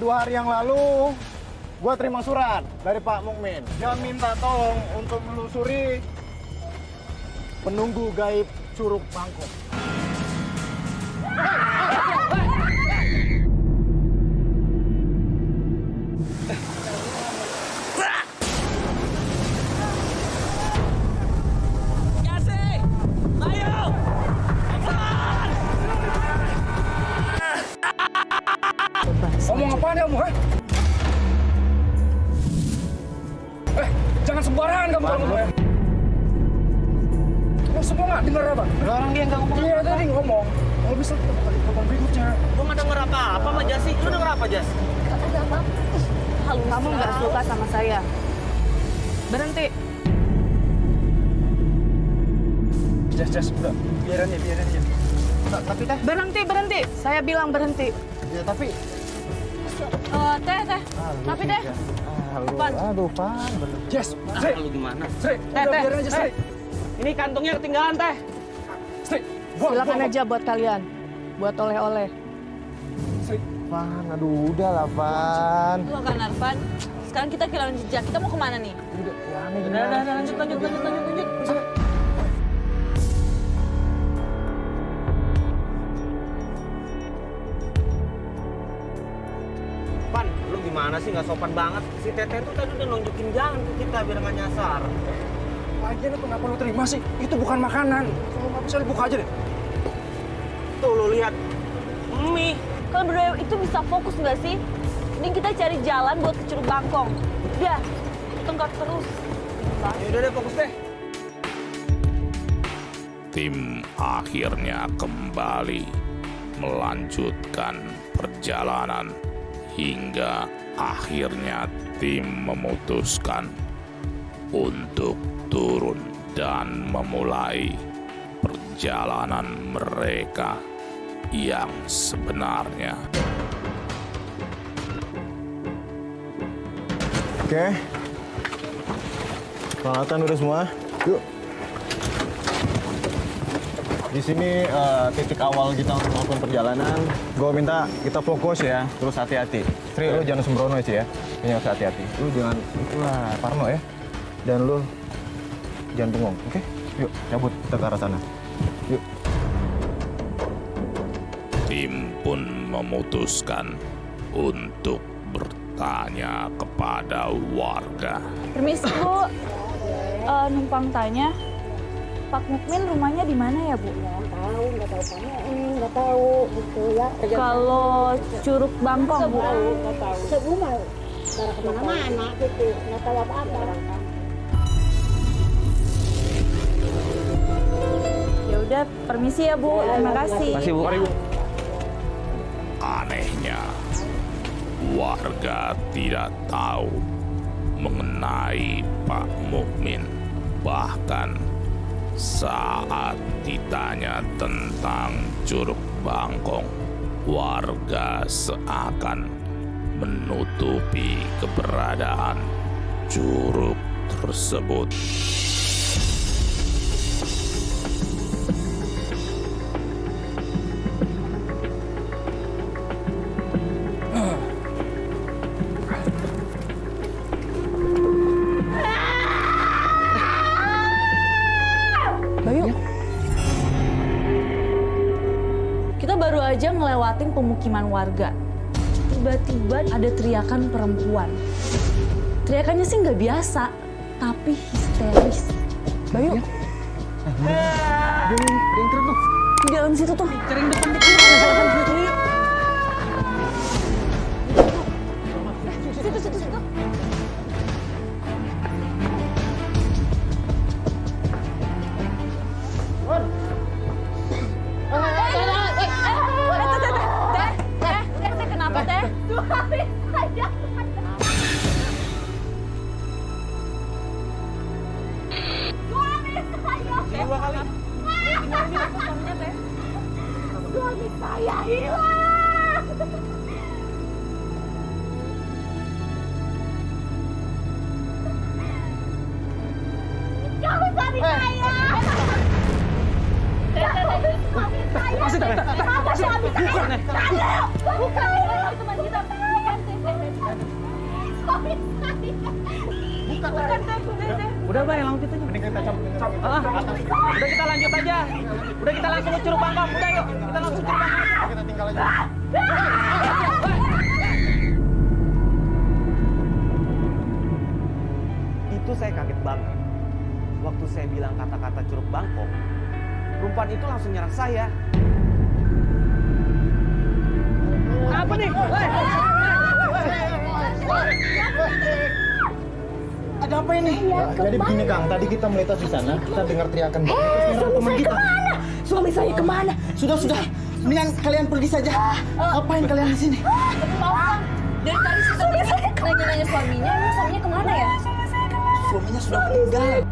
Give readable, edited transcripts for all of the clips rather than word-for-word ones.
2 hari yang lalu, gue terima surat dari Pak Mukmin. Dia minta tolong untuk menelusuri penunggu gaib Curug Bangkok. Ngomong apaan kamu, ha? Jangan sembarangan kamu kalau ngomong ya. Lo semua nggak dengar apa? Orang dia nggak ngomong. Iya tadi ngomong. Kalau bisa ngomong berikutnya. Gue nggak denger apa-apa sama Jasi. Lu denger apa, Jas? Kamu nggak suka sama saya. Berhenti. Jas, udah. Biarin aja. Tapi teh. Berhenti. Saya bilang berhenti. Ya tapi. Teh. Tapi teh. Pan. Aduh, Pan. Jas, Sri. Lu gimana? Sri, udah biarin aja, Sri. Ini kantongnya ketinggalan, Teh. Sri, buang. Silakan aja buat kalian. Buat oleh-oleh. Sri. Pan, aduh udah lah, Pan. Lo kan Arfan, sekarang kita kehilangan jejak. Kita mau kemana nih? Udah, lanjut. Pan, lu gimana sih? Nggak sopan banget. Si Teteh tuh tadi udah nunjukin jalan ke kita biar nggak nyasar. Lagian itu kenapa lu terima sih? Itu bukan makanan. Kalau nggak bisa dibuka aja deh. Tuh, lu lihat. Mie. Kalau berdua itu bisa fokus nggak sih? Mending kita cari jalan buat ke Curug Bangkong. Udah, tengkar terus. Yaudah deh, fokus deh. Tim akhirnya kembali melanjutkan perjalanan hingga akhirnya tim memutuskan untuk turun dan memulai perjalanan mereka yang sebenarnya. Oke. Peralatan udah semua. Yuk. Di sini titik awal kita untuk melakukan perjalanan. Gue minta kita fokus ya, terus hati-hati. Sri, lu jangan sembrono sih ya. Ini harus hati-hati. Lu jangan itulah parno ya. Dan lu jangan bengong, oke? Yuk, cabut kita ke arah sana. Yuk. Tim pun memutuskan untuk bertanya kepada warga. Permisi Bu, numpang tanya, Pak Mukmin rumahnya di mana ya Bu? Nggak tahu gitu ya. Kalau Curug Bangkong Bu? Sebelum mau kemana-mana gitu, nggak tahu apa-apa. Ya udah, permisi ya Bu. Terima kasih. Makasih, Bu. Mari, Bu. Anehnya, warga tidak tahu mengenai Pak Mukmin. Bahkan saat ditanya tentang Curug Bangkong, warga seakan menutupi keberadaan curug tersebut. Bayu, kita baru aja ngelewatin pemukiman warga. Tiba-tiba ada teriakan perempuan. Teriakannya sih nggak biasa, tapi histeris. Bayu, Ada yang keren tuh. di dalam situ tuh. Kering depan dikit. Situ. Teh, kenapa Teh? Suami saya. Dua kali. Suami saya hilang. Kamu suami saya. Suami saya. Kamu suami saya. Bukan. Bukan. Teman kita. Bukan teh, bukan teh. Udah Bay, lanjut aja. Mending kita cabut. Udah kita lanjut aja. Udah kita langsung ke Curug Bangkong. Udah yuk, kita langsung ke Curug Bangkong. Kita tinggal aja. Itu saya kaget banget. Waktu saya bilang kata-kata Curug Bangkong, perempuan itu langsung nyerang saya. Apa nih? Ada apa ini? Jadi begini Kang, tadi kita melintas di sana, kita dengar teriakan teman kita. Suami saya kemana? Sudah. Mendingan kalian pergi saja. Ngapain kalian di sini? Tapi mau Kang, dari tadi sih tadi nanya-nanya suaminya, emang suaminya kemana ya? Suaminya sudah meninggal.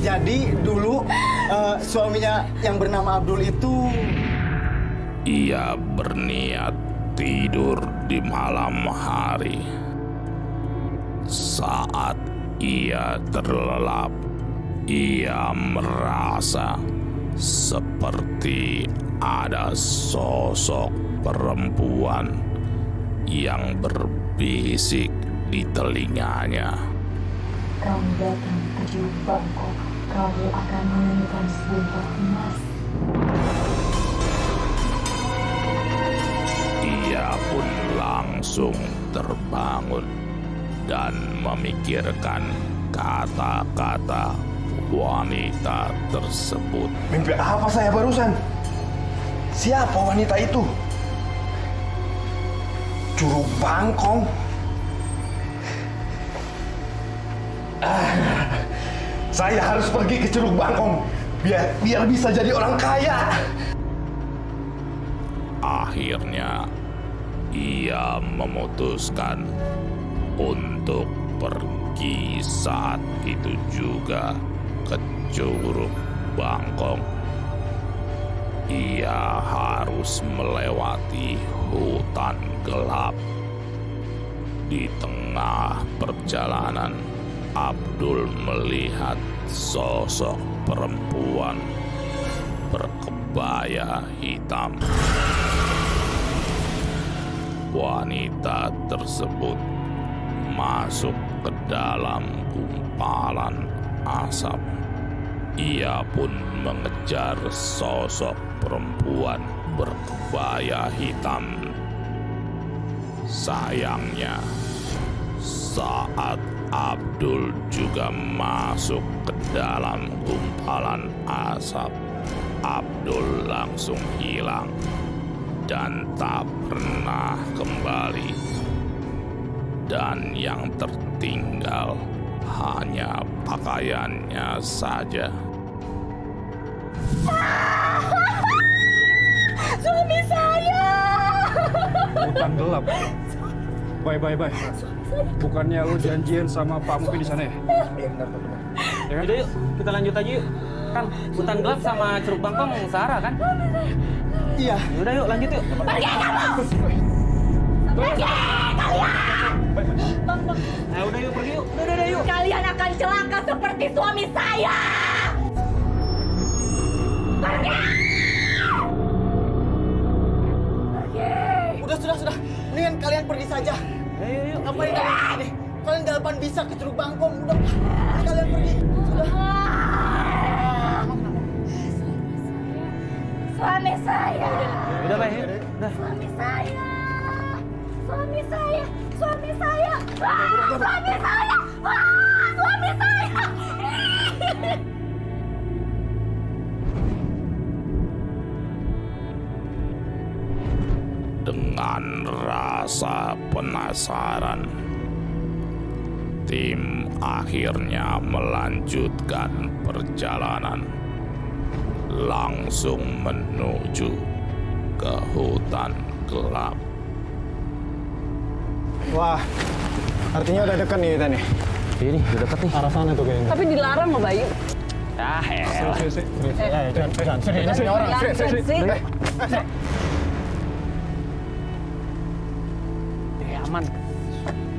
Jadi dulu suaminya yang bernama Abdul itu Ia berniat tidur di malam hari. Saat ia terlelap, ia merasa seperti ada sosok perempuan yang berbisik di telinganya. Kamu datang ke Curug Bangkong, kamu akan menemukan sebuah emas. Ia pun langsung terbangun dan memikirkan kata-kata wanita tersebut. mimpi apa saya barusan? Siapa wanita itu? Curug Bangkong. Saya harus pergi ke Curug Bangkong biar bisa jadi orang kaya. Akhirnya, ia memutuskan untuk pergi saat itu juga ke Curug Bangkong. Ia harus melewati hutan gelap. Di tengah perjalanan, Abdul melihat sosok perempuan berkebaya hitam. Wanita tersebut masuk ke dalam gumpalan asap. Ia pun mengejar sosok perempuan berkebaya hitam. Sayangnya, saat Abdul juga masuk ke dalam gumpalan asap, Abdul langsung hilang dan tak pernah kembali. Dan yang tertinggal hanya pakaiannya saja. Suami saya! Hutan gelap. Bye. Bukannya lu janjian sama Pak Mupin di sana ya? Ya kan? Udah yuk, kita lanjut aja yuk. Kan hutan gelap sama Curug Bangkong searah kan? Iya. Udah yuk, lanjut yuk. Pergi kamu! Pergi kalian! Udah yuk, pergi yuk. Udah yuk. Kalian akan celaka seperti suami saya! Pergi! Sudah. Mendingan kalian pergi saja. Yuk. Ngapain kalian di sini? Kalian gak depan bisa ke Curug Bangkong. Udah, mending kalian pergi. Sudah. Suami saya! Udah, Bay. Udah. Suami saya! Suami saya! Suami saya! Suami saya! Suami saya! Dengan rasa penasaran, tim akhirnya melanjutkan perjalanan langsung menuju ke hutan gelap. Wah, artinya udah dekat nih kita nih. Ini udah deket nih. Arah sana tuh kayaknya. Tapi dilarang loh Bayu. Ah, elah. Sini orang. Sini. Aman.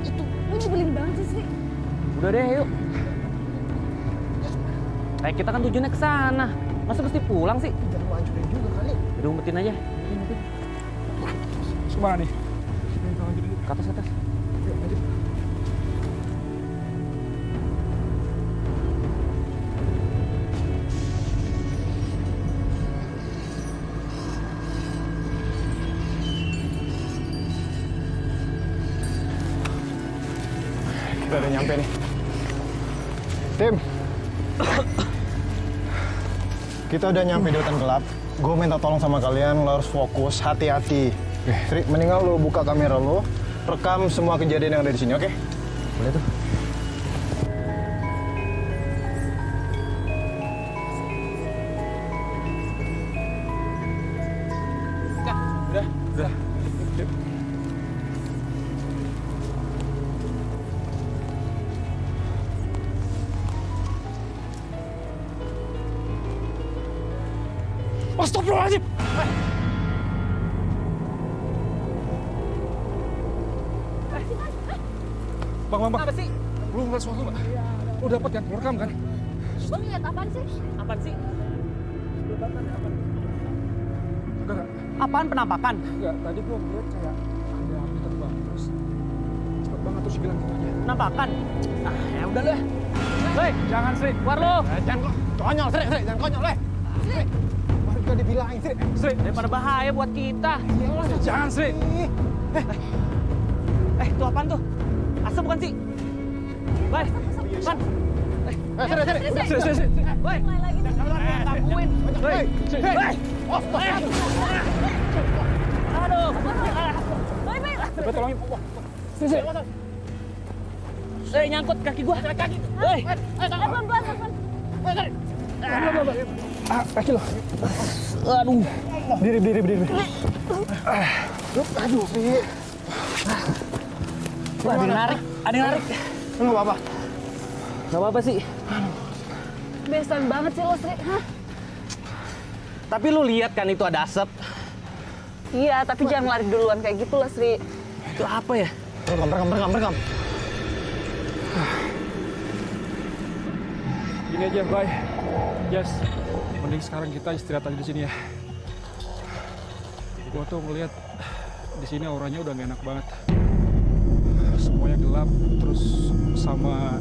Itu, lu nyebelin banget sih. Udah deh, yuk. Kita kan tujuannya ke sana. Masa mesti pulang sih? Jangan lu hancurin juga kali. Udah umpetin aja. Semana nih? lanjut. Ke atas. Yuk, lanjut. Kita udah nyampe nih. Tim. Kita udah nyampe di hutan gelap. Gue minta tolong sama kalian, lo harus fokus, hati-hati. Sri, mendingan lo buka kamera lo, rekam semua kejadian yang ada di sini, oke? Boleh tuh. Udah. Astagfirullahaladzim! Bang. Apa sih? Lu ngeliat sesuatu nggak? Lu dapet kan? Lu rekam kan? Bang lihat apaan sih? Apaan sih? Enggak. Apaan penampakan? Enggak, tadi gua ngeliat kayak ada api terbang terus cepet banget terus hilang gitu aja. Penampakan? Ah, ya udah deh. Hei, Jangan, Sri. keluar lu. Jangan konyol, Sri, jangan konyol, Sri. Baru udah dibilangin, Sri. Sri. Daripada bahaya buat kita. Jangan, Sri. Itu apaan tuh? Asap bukan sih? Baik, Pan. Sri. Baik. Mulai lagi nih. Takuin. Baik. Baik. Aduh. Baik. Tolongin. Nyangkut kaki gua. Kaki. Hei. Pelan-pelan. Kaki lo. Aduh. Berdiri. Aduh, Sri. Wah, ada yang narik. Lu nggak apa-apa? Gak apa-apa sih. Besan banget sih lo, Sri. Hah? Tapi lu lihat kan itu ada asap. Iya, tapi jangan lari duluan kayak gitu lah, Sri. Itu apa ya? Rekam. Gini aja, bye. Yes. Mending sekarang kita istirahat aja di sini ya. Gua tuh ngeliat di sini auranya udah gak enak banget. Semuanya gelap, terus sama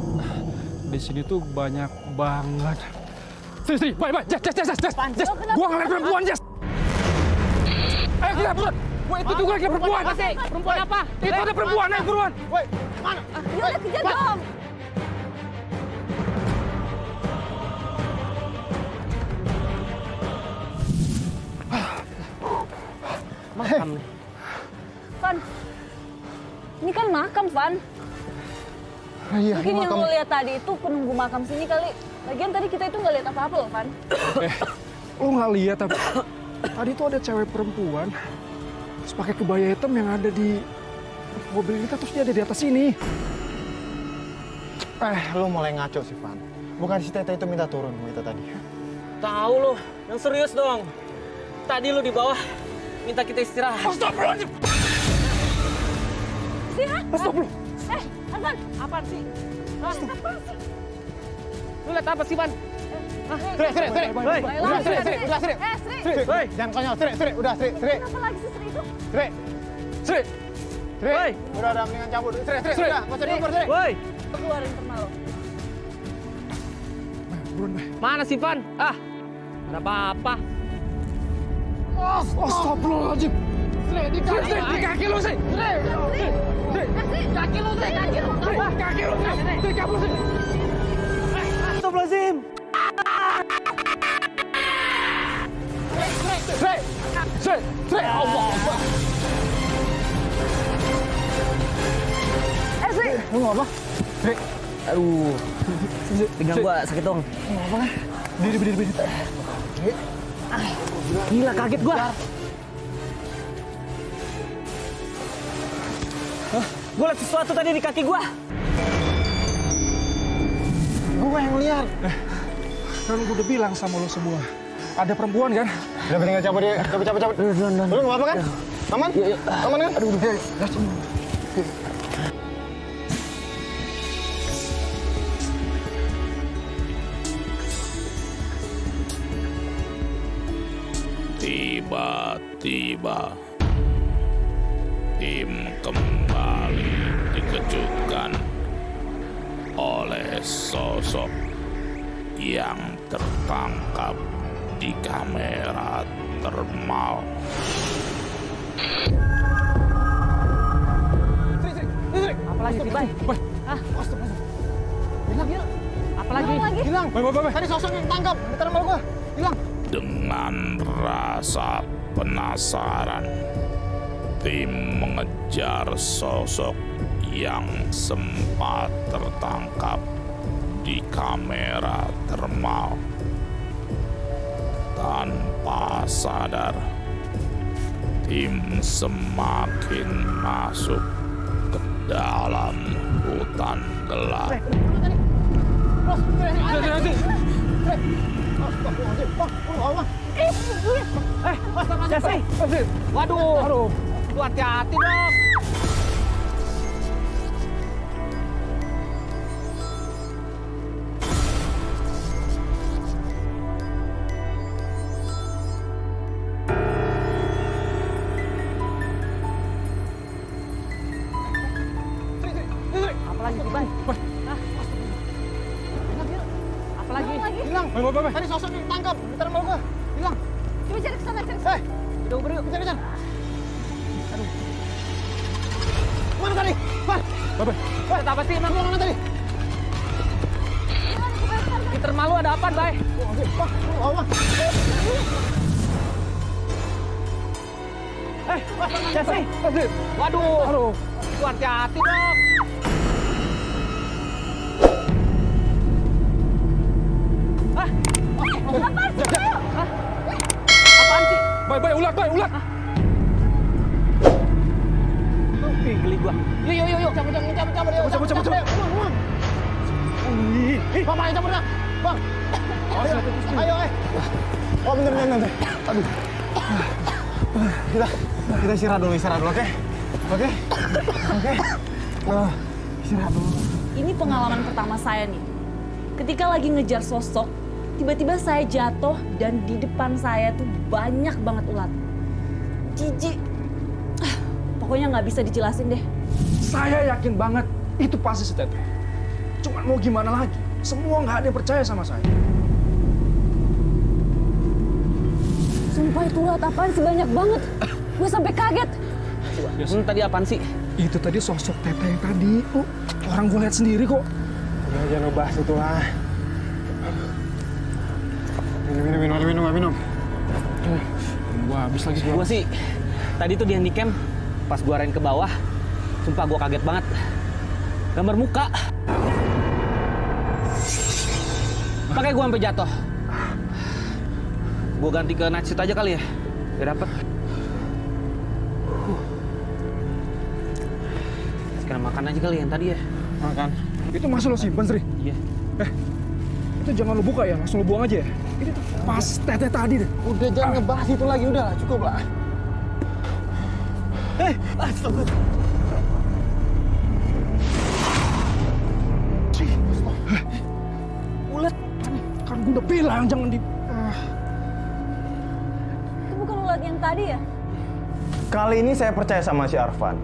di sini tuh banyak banget. Sri, bye. Jess. Gua ngeliat perempuan, Jess. Ayo kita buruan. Woi, itu tuh ngeliat perempuan. Apa sih? Perempuan apa? Itu ada perempuan, ayo buruan. Woi, mana? Ya udah kejar dong. Makam nih. Van. Ini kan makam, Van. Iya, Mungkin yang lo lihat tadi itu penunggu makam sini kali. Lagian tadi kita itu nggak lihat apa-apa loh, Van. Lu nggak lihat tapi tadi tuh ada cewek perempuan terus pakai kebaya hitam yang ada di mobil kita terus dia ada di atas sini. Lu mulai ngaco sih, Van. Bukan si Tete itu minta turun sama kita tadi. Tahu lo, yang serius dong. Tadi lu di bawah minta kita istirahat. Astagfirullahaladzim. Istirahat? Astagfirullah. Van. Apaan sih? Apaan sih? Lu lihat apa sih, Ban? Sri. Udah, Sri. Sri. Hei, Jangan konyol, Sri. Udah, Sri. Kenapa lagi sih Sri itu? Sri. Woi. Udah mendingan cabut. Sri. Udah, nggak usah diukur, Sri. woi. Keluarin internal lo. Buruan, Bay. Mana sih, Van? Ah, ada apa-apa. Astagfirullahaladzim. Sri, di kaki lu, Sri. Kaki lu, Sri. Kaki lu, Sri. Sri, kabur, Sri. Astagfirullahaladzim. Sri. Allah. Sri. Lu nggak apa? Sri. Aduh. Pinggang gua sakit dong. Berdiri. Gila, kaget gua. Gua liat sesuatu tadi di kaki gua. Gue yang lihat. Kan gue udah bilang sama lo semua. Ada perempuan kan? Udah mendingan cabut dia. Cabut. Lu nggak apa kan? Aman? Aman kan? Aduh. tim kembali dikejutkan oleh sosok yang tertangkap di kamera termal. Apalagi sih, Bay? Bay, Apalagi? Bay, bay, bay. Tadi sosok yang tangkap di termal gua. Hilang. Dengan rasa penasaran, tim mengejar sosok yang sempat tertangkap di kamera termal. Tanpa sadar, tim semakin masuk ke dalam hutan gelap. Jesse! Waduh! Lu hati-hati dong! Apalagi sih, Bay? Apalagi? Bay, bay, bay. Tadi sosok yang tangkap di termal gua. Hilang. Coba cari ke sana, cari ke sana. Udah uber yuk. Kejar. Mana tadi? Pan. Bay, bay. Ada apa sih, emang? Mana tadi? Di termal lu ada apaan, Bay? Jesse! Waduh! Lu hati-hati dong! Apaan sih? Bay, bay, ulat, bay, ulat. Ih, geli gua. Yuk. Cabut. Bang, ayo cabut dah. Bang. Ayo. Oh, bentar. Aduh. Kita istirahat dulu, oke? Oke. Istirahat dulu. Ini pengalaman pertama saya nih. Ketika lagi ngejar sosok, tiba-tiba saya jatuh dan di depan saya tuh banyak banget ulat. Jijik. Pokoknya nggak bisa dijelasin deh. Saya yakin banget itu pasti si Teteh. Cuman mau gimana lagi? Semua nggak ada yang percaya sama saya. Sumpah itu ulat apaan sih, banyak banget. Gue sampai kaget. Tadi apaan sih? Itu tadi sosok Teteh yang tadi. Oh, orang gue lihat sendiri kok. Ya, jangan ngebahas itu lah. Minum. Gua habis lagi. Gua sih tadi tuh di handycam pas gua arahin ke bawah. Sumpah gua kaget banget. Gambar muka. Makanya gua sampai jatuh. Gua ganti ke night suit aja kali ya. Biar dapet. Sekarang makan aja kali yang tadi ya. Makan. Itu masih lo simpen, Sri? Iya. Itu jangan lo buka ya, langsung lo buang aja ya. Ini tuh pas Teteh tadi deh. Udah jangan ngebahas itu lagi, udah cukup lah. Astaga. Ulat. Kan gue udah bilang jangan di... Itu bukan ulat yang tadi ya? Kali ini saya percaya sama si Arfan.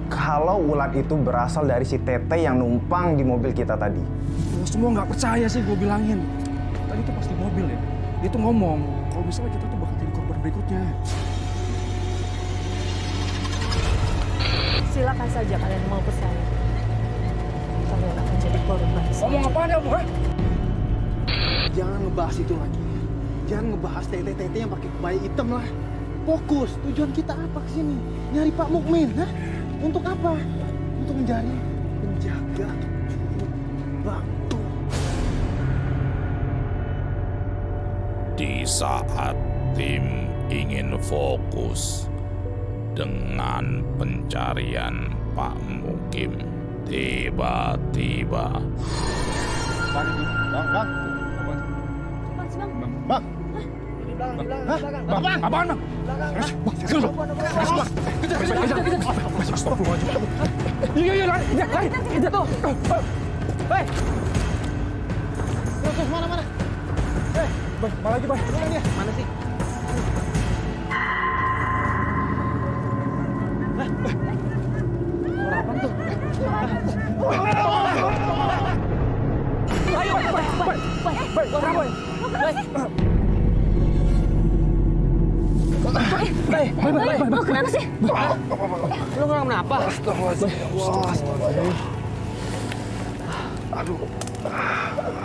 Kalau ulat itu berasal dari si Teteh yang numpang di mobil kita tadi. Lo semua nggak percaya sih gue bilangin. Tadi tuh pas di mobil ya, dia tuh ngomong kalau misalnya kita tuh bakal jadi korban berikutnya. Silakan saja kalian mau percaya. Kalian akan jadi korban. Ngomong apaan ya, Bu? Jangan ngebahas itu lagi. Jangan ngebahas tete-tete yang pakai kebaya hitam lah. Fokus, tujuan kita apa kesini? Nyari Pak Mukmin, hah? Untuk apa? Untuk mencari penjaga bangku. Di saat tim ingin fokus dengan pencarian Pak Mukim, tiba-tiba Bang. Apaan sih, Bang? Bang. Bang, apaan, Bang? Iya, lari, kejar tuh. Hei! Terus mana? Bay, malah lagi, Bay. Mana sih? Ayo, Lo kenapa sih? Lu kenapa?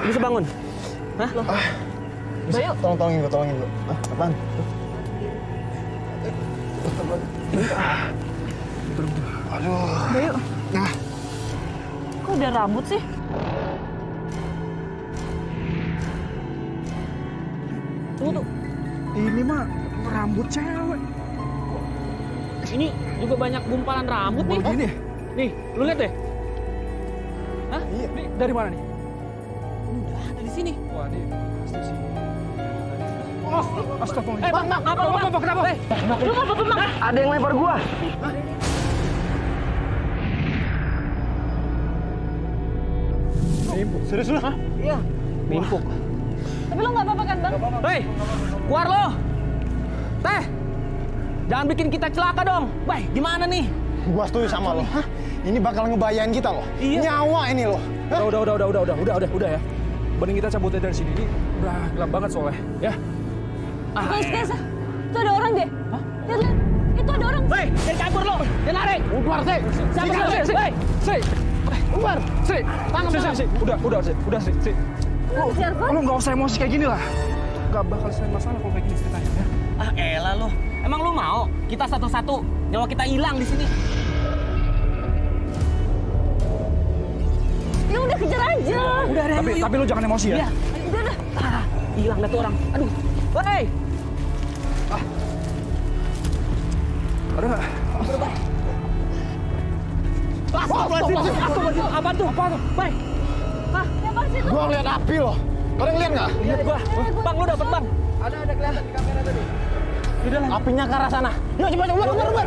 Bisa bangun? Hah? Bayu, Tolongin gue. Apaan? Bayu. Kok udah rambut sih? Tunggu tuh. Ini mah rambut cewek. Ini juga banyak gumpalan rambut nih. Ini. Nih, lu lihat deh. Hah? Iya. Nih, dari mana nih? Udah ada di sini. Wah, ini pasti sini. Oh, astagfirullah. Bang, apa lu, Bang? Kenapa? Lu apa, Bang? Ada yang lempar gua. Nimpuk. Serius lu? Hah? Iya. Nimpuk. Tapi lo nggak apa-apa kan, Bang? Hei, keluar lo. Teh, jangan bikin kita celaka dong. Bay, gimana nih? Gua setuju sama lo. Hah? Ini bakal ngebayain kita loh. Iya. Nyawa ini loh. Hah? Udah ya. Mending kita cabut aja dari sini. Ini udah gelap banget soalnya, ya. Guys, itu ada orang deh. Hah? Lihat, itu ada orang. Hei, jangan kabur lo. Jangan lari. Keluar sih. Siapa lo? Hei, Keluar. Udah, sih. Lu nggak usah emosi kayak gini lah. Nggak bakal selesai masalah kalau kayak gini ceritanya, ya. ah elah lo. Emang lu mau kita satu-satu nyawa kita hilang di sini? Ya udah kejar aja. Udah, Tapi lu jangan emosi ya. Iya. Udah dah. Hilang dah tuh orang. Aduh. Hei. Ada nggak? Astagfirullahaladzim. Apa tuh? Baik. Hah? Siapa sih itu? Gua ngeliat api loh. Kalian lihat nggak? Lihat gua. Bang, lu dapet, Bang. Ada kelihatan di kamera tadi. Apinya ke arah sana. Yuk, coba. Keluar.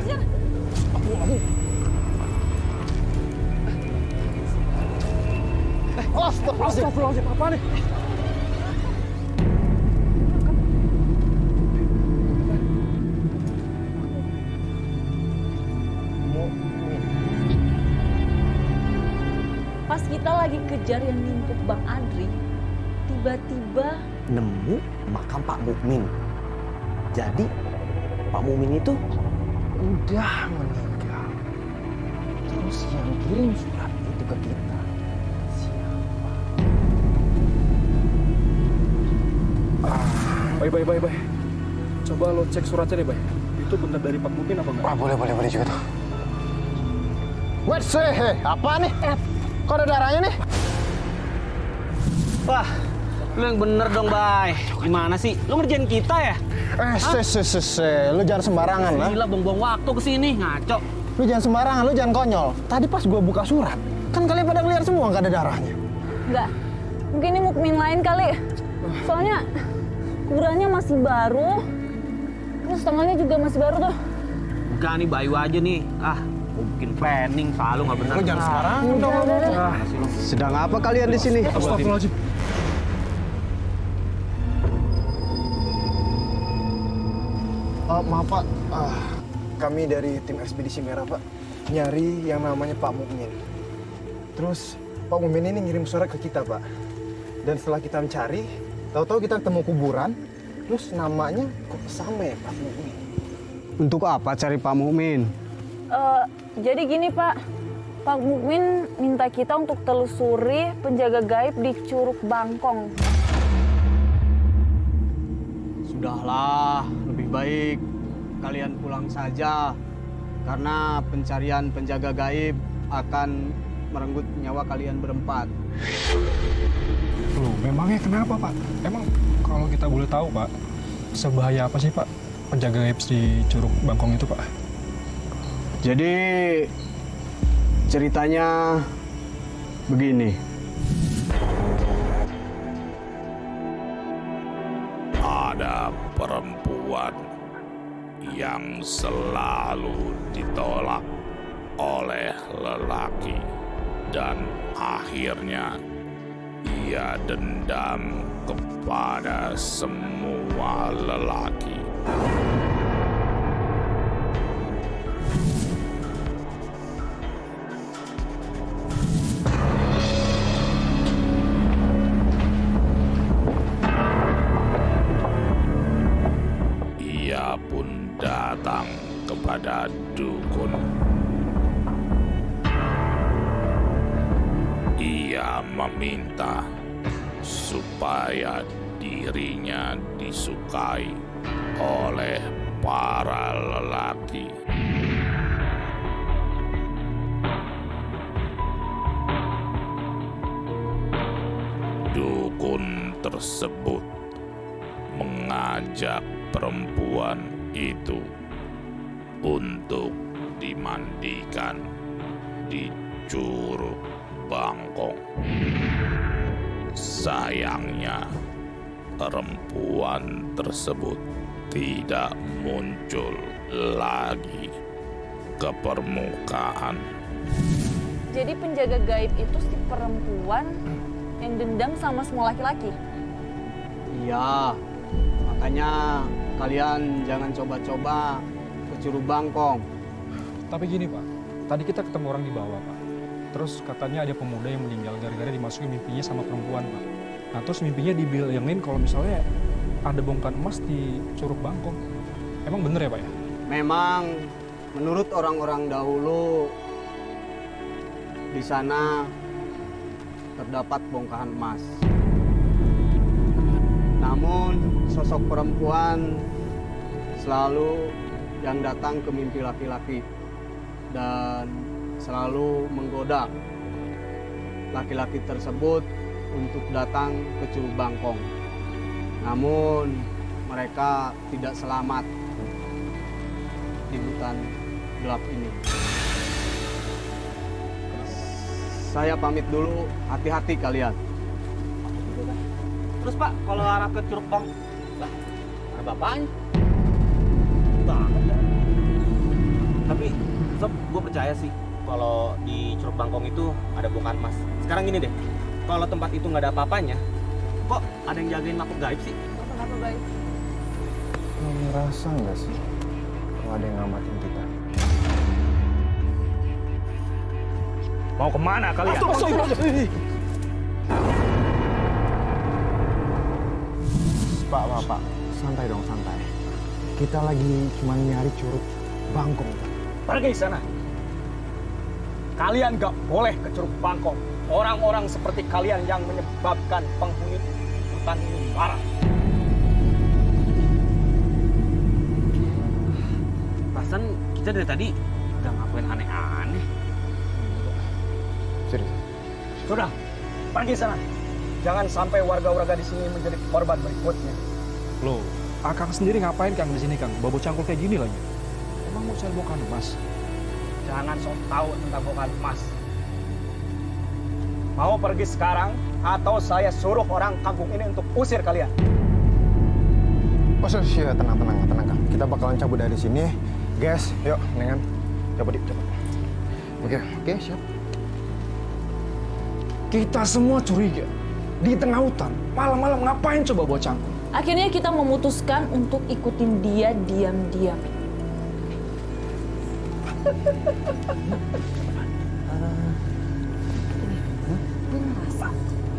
Astagfirullahaladzim, apa nih? Pas kita lagi kejar yang nimpuk Bang Adri, tiba-tiba Nemu makam Pak Mukmin. Jadi Pak Mukmin itu udah meninggal. Terus yang kirim surat itu ke kita siapa? Baik. Coba lo cek suratnya deh, Bay. Itu bener dari Pak Mukmin apa enggak? Wah, boleh juga tuh. Wait, apa nih? Kok ada darahnya nih? Wah, lu yang bener dong, Bay. Gimana sih? Lu ngerjain kita ya? Lu jangan sembarangan lah. Gila, buang-buang waktu kesini, ngaco. Lu jangan sembarangan, lu jangan konyol. Tadi pas gua buka surat, kan kalian pada ngeliat semua nggak ada darahnya. enggak. Mungkin ini Mukmin lain kali. Soalnya kuburannya masih baru. Terus tangannya juga masih baru tuh. Bukan nih, Bayu aja nih. Mau bikin planning, selalu nggak bener. Lu jangan sembarangan dong. Udah. Sedang apa kalian di sini? Astagfirullahaladzim. Maaf Pak, kami dari tim ekspedisi merah Pak, nyari yang namanya Pak Mukmin. Terus Pak Mukmin ini ngirim surat ke kita Pak. Dan setelah kita mencari, tahu-tahu kita ketemu kuburan, terus namanya kok sama ya Pak Mukmin. Untuk apa cari Pak Mukmin? Jadi gini Pak, Pak Mukmin minta kita untuk telusuri penjaga gaib di Curug Bangkong. Sudahlah, lebih baik kalian pulang saja. Karena pencarian penjaga gaib akan merenggut nyawa kalian berempat. Loh, memangnya kenapa, Pak? Emang kalau kita boleh tahu, Pak, sebahaya apa sih, Pak, penjaga gaib di Curug Bangkong itu, Pak? Jadi ceritanya begini. Ada perempuan yang selalu ditolak oleh lelaki dan akhirnya ia dendam kepada semua lelaki. kepada dukun. Ia meminta supaya dirinya disukai oleh para lelaki. Dukun tersebut mengajak perempuan itu untuk dimandikan di Curug Bangkong. Sayangnya, perempuan tersebut tidak muncul lagi ke permukaan. Jadi penjaga gaib itu si perempuan yang dendam sama semua laki-laki? Iya, makanya kalian jangan coba-coba ke Curug Bangkong. Tapi gini Pak, tadi kita ketemu orang di bawah Pak. Terus katanya ada pemuda yang meninggal gara-gara dimasukin mimpinya sama perempuan Pak. Nah terus mimpinya dibilangin kalau misalnya ada bongkahan emas di Curug Bangkong. Emang bener ya Pak ya? Memang menurut orang-orang dahulu di sana terdapat bongkahan emas. Namun sosok perempuan selalu yang datang ke mimpi laki-laki dan selalu menggoda laki-laki tersebut untuk datang ke Curug Bangkong. Namun mereka tidak selamat di hutan gelap ini. Saya pamit dulu, hati-hati kalian. Terus Pak, kalau arah ke Curug Bang, lah, ada bapaknya. Banget ya. Tapi, Sob, gue percaya sih kalau di Curug Bangkong itu ada bongkahan emas. Sekarang gini deh, kalau tempat itu nggak ada apa-apanya, kok ada yang jagain makhluk gaib sih? Kenapa gaib? Lo ngerasa nggak sih kalau ada yang ngamatin kita? Mau kemana kalian? Pak, santai dong, santai. Kita lagi cuma nyari Curug Bangkong. Pergi sana. Kalian gak boleh ke Curug Bangkong. Orang-orang seperti kalian yang menyebabkan penghuni hutan ini marah. Perasaan kita dari tadi udah ngapain aneh-aneh. Serius? Sudah, pergi sana. Jangan sampai warga-warga di sini menjadi korban berikutnya. Loh, Akang sendiri ngapain Kang di sini Kang? Bawa cangkul kayak gini lagi. Emang mau cari bongkahan emas? Jangan sok tahu tentang bongkahan emas. Mau pergi sekarang atau saya suruh orang kampung ini untuk usir kalian? Oh, ya, tenang, Kang. Kita bakalan cabut dari sini. Guys, yuk, mendingan cabut. Oke, siap. Kita semua curiga. Di tengah hutan, malam-malam ngapain coba bawa cangkul? Akhirnya kita memutuskan untuk ikutin dia diam-diam. Gue ngerasa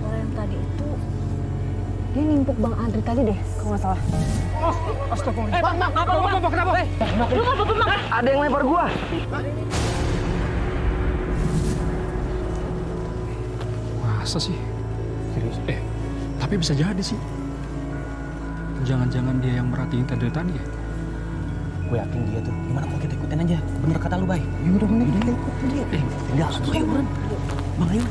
orang yang tadi itu dia nimpuk Bang Adri tadi deh, kalau nggak salah. Astagfirullah. Bang, kenapa? Lu ngapa Bang? Ada yang lempar gua. Masa sih? Serius? Tapi bisa jadi sih. Jangan-jangan dia yang merhatiin Tante tadi ya? Gue yakin dia tuh. Gimana kalau kita ikutin aja? Bener kata lu, Bay. Ya udah, kita ikutin dia. Enggak, ayo, Bang, ayo.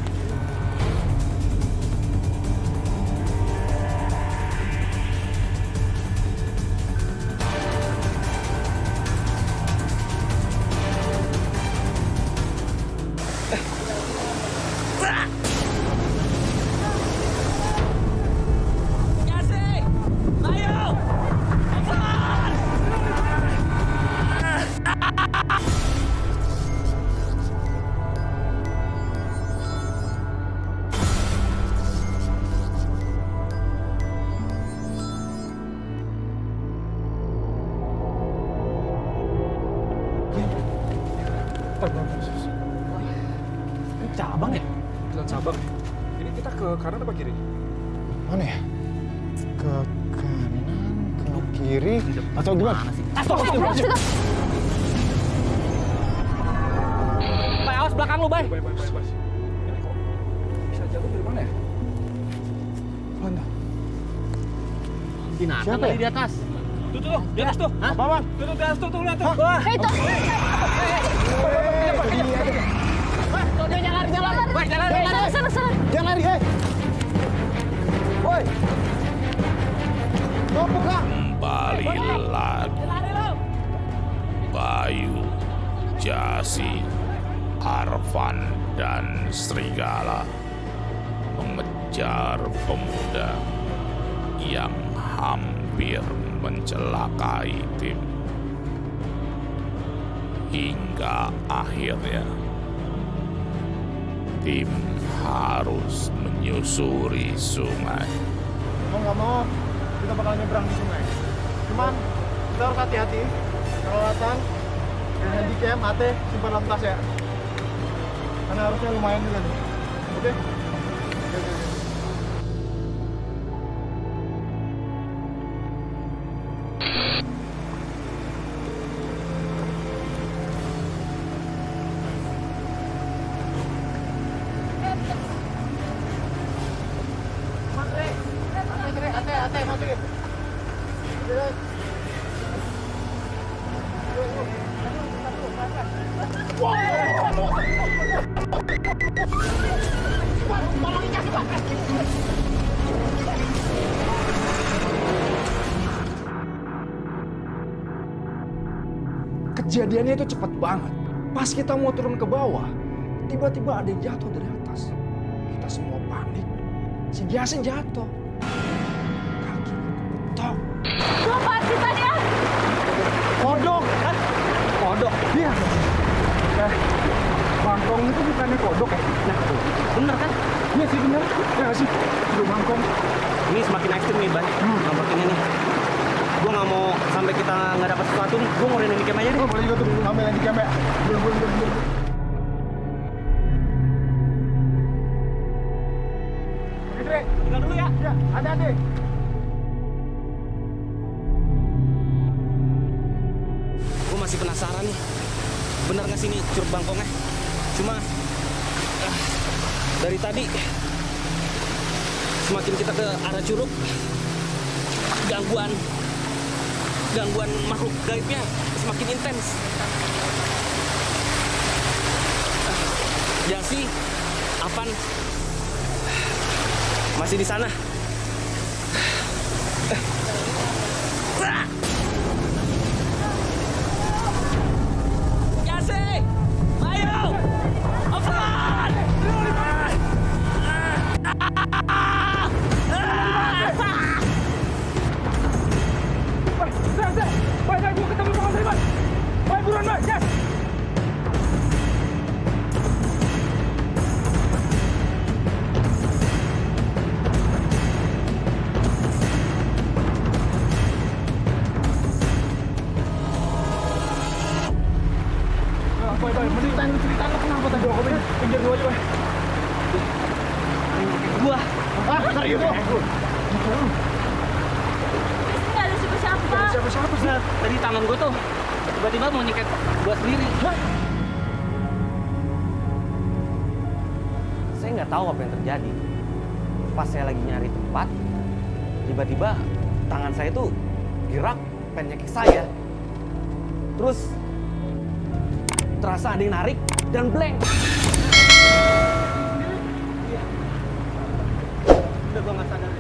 Cabang ya? Jalan Sabang. Ini kita ke kanan apa kiri? Mana ya? Ke kanan, ke kiri, atau gimana? Astagfirullah. belakang lu, Bay. Bay. Ini kok bisa jatuh dari mana ya? Mana? Binatang Siapa kali ya? di atas. Tuh, di atas tuh. Hah? Apa, Bang? Tuh, di atas tuh, lihat tuh. Wah. Itu. Jangan lari. Bay, jalan. Sana. Jangan lari, hei! Woi! Ngopo, Kak? Kembali lagi. Bayu, Jasi, Arvan, dan Serigala mengejar pemuda yang hampir mencelakai tim. Hingga akhirnya tim harus menyusuri sungai. Mau nggak mau, kita bakal nyebrang di sungai. Cuman, kita harus hati-hati. Peralatan, dan handycam, AT, simpan dalam tas ya. Karena harusnya lumayan juga nih. Oke? Oke. Kejadiannya itu cepat banget. Pas kita mau turun ke bawah, tiba-tiba ada yang jatuh dari atas. Kita semua panik. Si Jasin jatuh. Kaki ketok. Lu apaan sih tadi ya? Kodok! Kodok. Iya. Bangkong itu bukannya kodok ya? Nah, tuh. Bener kan? Iya sih bener. Ya nggak sih? Udah bangkong. Ini semakin ekstrim nih, Bay. Nomor ini nih. Gua nggak mau sampai kita nggak dapat sesuatu nih. Gua mau handycam aja deh. Oh, boleh juga tuh ambil handycam ya. Belum. Oke, Tinggal dulu ya. ya, hati-hati. Gue masih penasaran nih, bener nggak sih ini Curug Bangkongnya? Cuma dari tadi semakin kita ke arah curug, gangguan makhluk gaibnya semakin intens. Jasi, Apan masih di sana. Jasi, ayo, Apan! Bay, gua ketemu Bang Andre, Bay. Bay, buruan, Bay. Yes. Bay, mending ceritain lo kenapa tadi aku pinggir gua aja, Bay. Gua, Serius lo? Nggak ada siapa-siapa. siapa sih? Tadi tangan gue tuh tiba-tiba mau nyikat gua sendiri. Saya nggak tahu apa yang terjadi. Pas saya lagi nyari tempat, tiba-tiba tangan saya tuh gerak pengen nyekik saya. Terus terasa ada yang narik dan blank. Udah gua nggak sadar.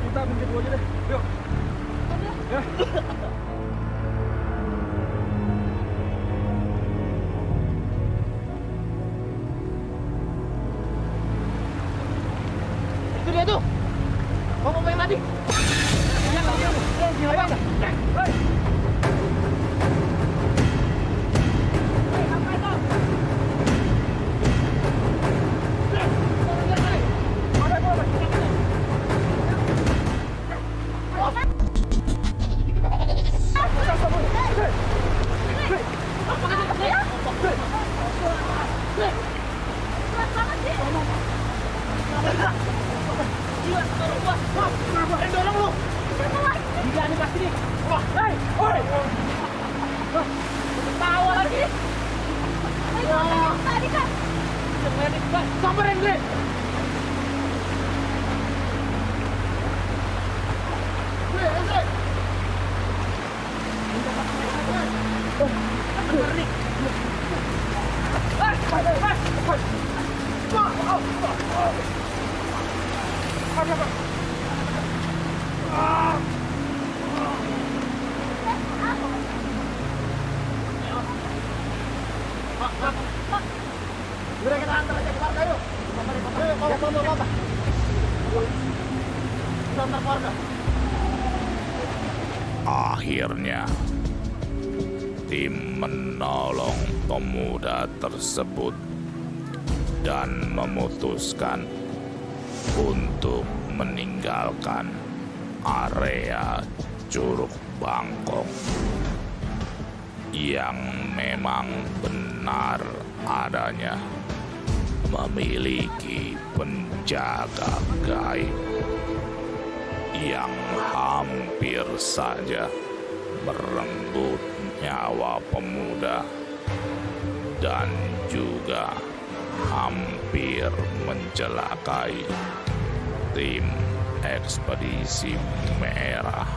Kita pinggir gua aja deh. Yuk. Ya. Itu dia tuh. Mau ngapain tadi? Tawa lagi. Ayo, tadi kan. Samperin, Dri! Dri, Dri! Udah kita antar aja ke warga yuk. Bapak. Kita antar ke warga. Akhirnya, tim menolong pemuda tersebut dan memutuskan untuk meninggalkan area Curug Bangkong yang memang benar adanya memiliki penjaga gaib yang hampir saja merenggut nyawa pemuda dan juga hampir mencelakai tim ekspedisi merah.